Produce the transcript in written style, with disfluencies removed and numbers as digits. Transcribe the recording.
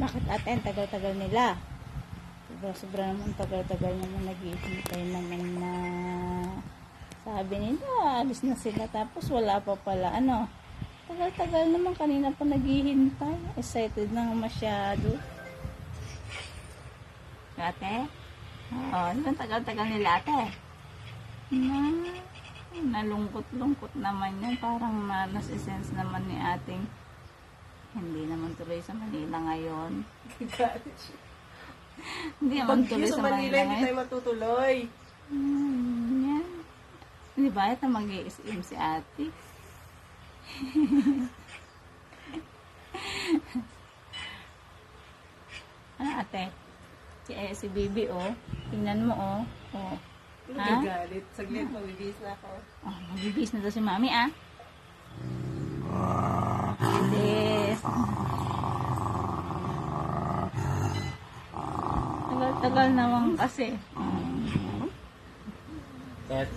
Bakit ate, ang tagal-tagal nila? Sobra naman tagal-tagal naman naghihintay naman na sabi nila, alis na sila tapos wala pa pala. Ano? Tagal-tagal naman, kanina pa naghihintay. Excited na masyado. Ate? Oo, ang tagal-tagal nila ate. Nalungkot-lungkot naman yan. Parang nasisense naman ni ating hindi naman tuloy sa Manila ngayon. Hindi naman tuloy sa Manila hindi tayo matutuloy. Yan. Hindi ba ito mag-i-SM si ate? Ano ate? Si Bibi oh. Tingnan mo oh. Oh. Ha? Galit. Saglit, mabibis na ako. Oh, mabibis na to si mami ah. Bilis. Tagal-tagal naman kasi. Tet,